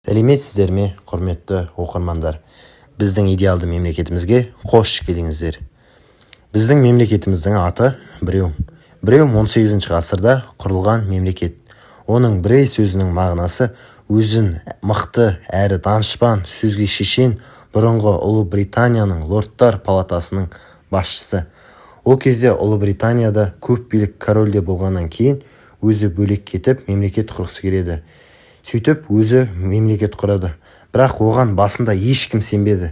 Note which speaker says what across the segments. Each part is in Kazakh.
Speaker 1: Сәлеметсіздер ме, құрметті оқырмандар? Біздің идеалды мемлекетімізге қош келдіңіздер. Біздің мемлекетіміздің аты Біреу. Біреу 18 ғасырда құрылған мемлекет. Оның Бірей сөзінің мағынасы өзін мықты әрі данышпан, сөзге шешен, бұрынғы Ұлыбританияның лордтар палатасының басшысы. Ол кезде Ұлыбританияда көп билік корольде болғаннан кейін өзі бөлек кетіп мемлекет құрғысы келеді. Сөйтіп өзі мемлекет құрады. Бірақ оған басында ешкім сенбеді.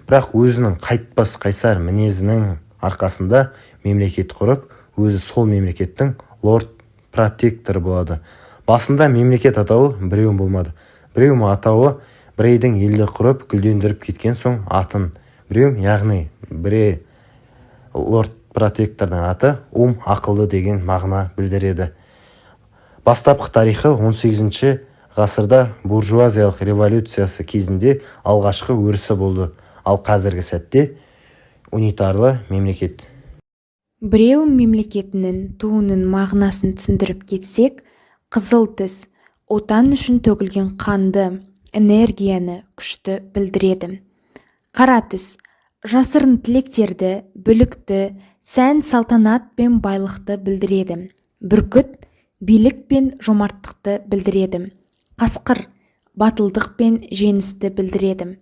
Speaker 1: Бірақ өзінің қайтпас қайсар мінезінің арқасында мемлекет құрып, өзі сол мемлекеттің лорд протекторы болады. Басында мемлекет атауы Біреу болмады. Біреу атауы Бірейдің елді құрып, гүлдендіріп кеткен соң атын Біреу, яғни Бірей лорд протектордың аты ақылды деген мағына білдіреді. Бастапқы тарихы 18 ғасырда буржуазиялық революциясы кезінде алғашқы өрісі болды, ал қазіргі сәтте унитарлы мемлекет.
Speaker 2: Біреу мемлекетінің туының мағынасын түсіндіріп кетсек, қызыл түс отан үшін төгілген қанды, энергияны, күшті білдіреді. Қара түс жасырын тілектерді, бүлікті, сән салтанат пен байлықты білдіреді. Бүркіт билік пен жомарттықты білдіреді. Қасқыр батылдық пен жеңісті білдіреді.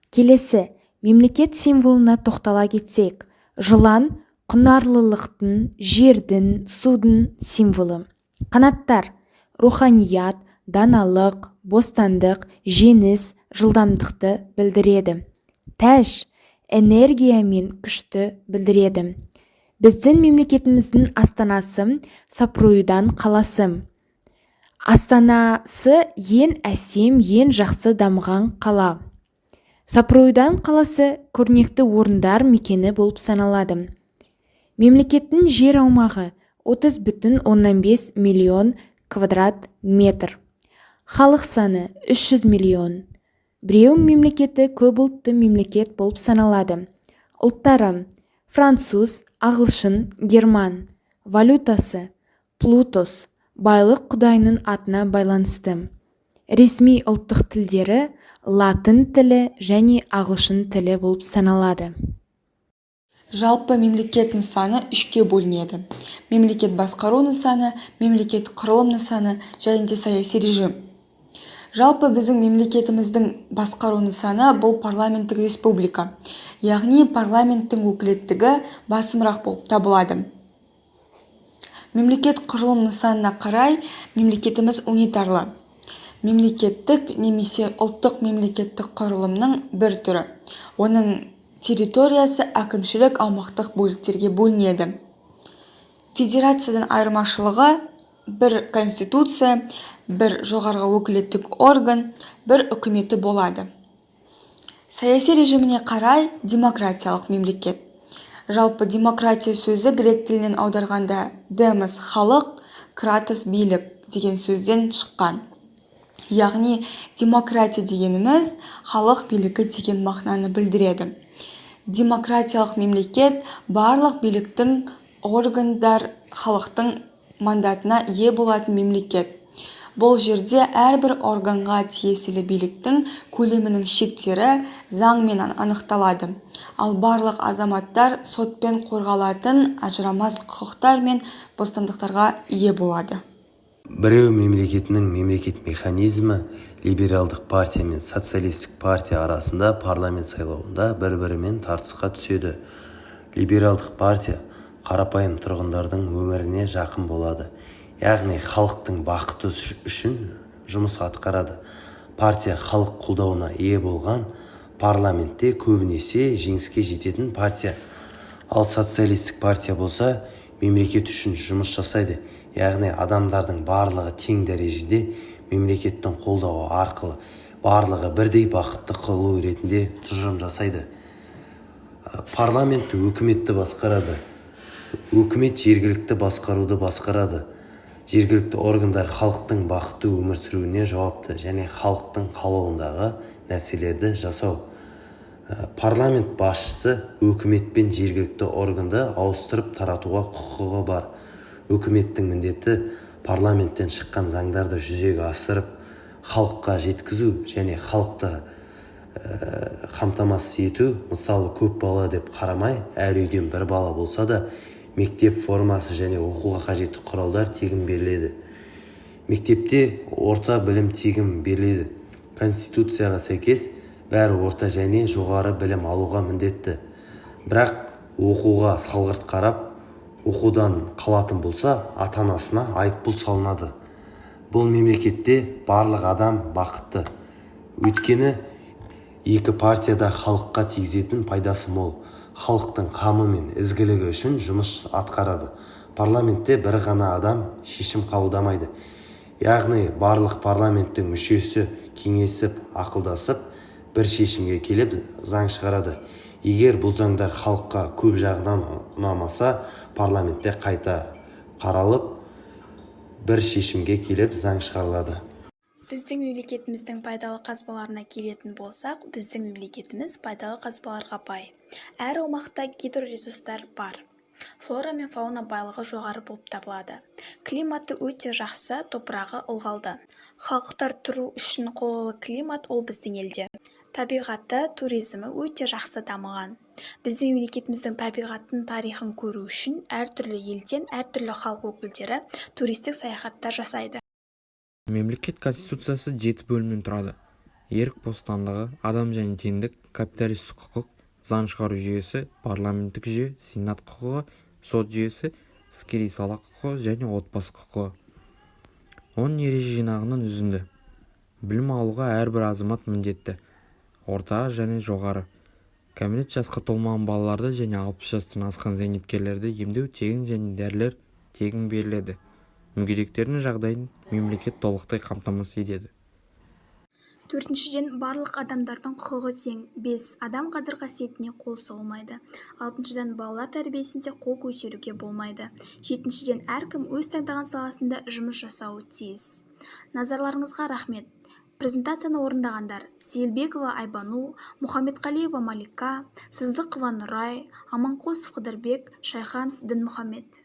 Speaker 2: Келесі мемлекет символына тоқтала кетсек, жылан құнарлылықтың, жердің, судың символы. Қанаттар руханият, даналық, бостандық, жеңіс, жылдамдықты білдіреді. Тәж энергия мен күшті білдіреді. Біздің мемлекетіміздің астанасы Сапруйдан қаласы. Астанасы ең әсем, ең жақсы дамыған қала. Сапруйдан қаласы көрнекті орындар мекені болып саналады. Мемлекеттің жер аумағы 30,5 миллион квадрат метр. Халық саны 300 миллион. Біреу мемлекеті көп ұлтты мемлекет болып саналады. Ұлттары француз, ағылшын, герман. Валютасы Плутос, байлық құдайының атына байланысты. Ресми ұлттық тілдері латын тілі және ағылшын тілі болып саналады.
Speaker 3: Жалпы мемлекет нысаны үшке бөлінеді. Мемлекет басқару нысаны, мемлекет құрылым нысаны және де саяси режим. Жалпы біздің мемлекетіміздің басқару нысаны бұл парламенттік республика, яғни парламенттің өкілеттігі басымырақ болып табылады. Мемлекет құрылым нысанына қарай мемлекетіміз унитарлы. Мемлекеттік немесе ұлттық мемлекеттік құрылымның бір түрі. Оның территориясы әкімшілік аумақтық бөліктерге бөлінеді. Федерациядан айырмашылығы бір конституция, бір жоғарғы өкілеттік орган, бір үкіметі болады. Саяси режиміне қарай демократиялық мемлекет. Жалпы демократия сөзі грек тілінен аударғанда демос халық, кратос билік деген сөзден шыққан. Яғни демократия дегеніміз халық билігі деген мағынаны білдіреді. Демократиялық мемлекет барлық биліктің органдар халықтың мандатына ие болатын мемлекет. Бұл жерде әрбір органға тиесілі биліктің көлемінің шектері заңмен анықталады. Ал барлық азаматтар сотпен қорғалатын ажырамас құқықтар мен бостандықтарға ие болады.
Speaker 1: Біреу мемлекетінің мемлекет механизмі либералдық партия мен социалистік партия арасында парламент сайлауында бір-бірімен тартысқа түседі. Либералдық партия қарапайым тұрғындардың өміріне жақын болады. Яғни халықтың бақыты үшін жұмыс атқарады. Партия халық қолдауына ие болған парламентте көбінесе жеңіске жететін партия. Ал социалистік партия болса мемлекет үшін жұмыс жасайды. Яғни адамдардың барлығы тең дәрежеде мемлекеттің қолдауы арқылы барлығы бірдей бақытты қылу ретінде тұжырым жасайды. Парламент өкіметті басқарады. Өкімет жергілікті басқаруды басқарады. Жергілікті органдар халықтың бақытты өмір сүруіне жауапты және халықтың қалауындағы нәрселерді жасау. Парламент басшысы өкімет пен жергілікті органды ауыстырып таратуға құқығы бар. Өкіметтің міндеті парламенттен шыққан заңдарды жүзеге асырып, халыққа жеткізу және халықты қамтамасыз ету. Мысалы, көп бала деп қарамай, әр үйден бір бала болса да мектеп формасы және оқуға қажетті құралдар тегін беріледі. Мектепте орта білім тегін беріледі. Конституцияға сәйкес бәрі орта және жоғары білім алуға міндетті. Бірақ оқуға салғырт қарап, оқудан қалатын болса, ата-анасына айыппұл салынады. Бұл мемлекетте барлық адам бақытты. Өйткені екі партияда халыққа тигізетін пайдасы мол. Халықтың қамы мен ізгілігі үшін жұмыс атқарады. Парламентте бір ғана адам шешім қабылдамайды. Яғни барлық парламенттің мүшесі кеңесіп, ақылдасып, бір шешімге келіп заң шығарады. Егер бұл заңдар халыққа көп жағынан ұнамаса, парламентте қайта қаралып, бір шешімге келіп заң шығарылады.
Speaker 4: Біздің мемлекетіміздің пайдалы қазбаларына келетін болсақ, біздің мемлекетіміз пайдалы қазбаларға бай. Әр аумақта гидроресурстар бар. Флора мен фауна байлығы жоғары болып табылады. Климаты өте жақсы, топырағы ылғалды. Халықтар тұру үшін қолайлы климат ол біздің елде. Табиғаты, туризмі өте жақсы дамыған. Біздің мемлекетіміздің табиғаттың тарихын көру үшін әртүрлі елден әртүрлі халық өкілдері туристік саяхаттар жасайды.
Speaker 5: Мемлекет конституциясы 7 бөлімнен тұрады. Ерік бостандығы, адам және теңдік, капиталистік құқық, заң шығару жүйесі, парламенттік жүйе, сенат құқығы, сот жүйесі, іскери сала құқығы және отбасы құқығы. Оның ереже жинағынан үзінді. Білім алуға әрбір азамат міндетті. Орта және жоғары. Кәмелет жасқа толмаған балаларды және 60 жастан асқан зейнеткерлерді емдеу тегін және дәрілер тегін беріледі. Мүгедектердің жағдайын мемлекет толықтай қамтамасыз етеді.
Speaker 4: Төртіншіден, барлық адамдардың құқығы тең. 5. Адам қадір-қасиетіне қол соғылмайды. 6-шыдан, балалар тәрбиесінде қол көтеруге болмайды. 7-шіден, әркім өз таңдаған саласында жұмыс жасауы тиіс. Назарларыңызға рахмет. Презентацияны орындағандар: Сейілбекова Айбану, Мұхамедқалиева Малика, Сыздықова Нұрай, Аманқосов Қыдырбек, Шайханов Дінмұхамед.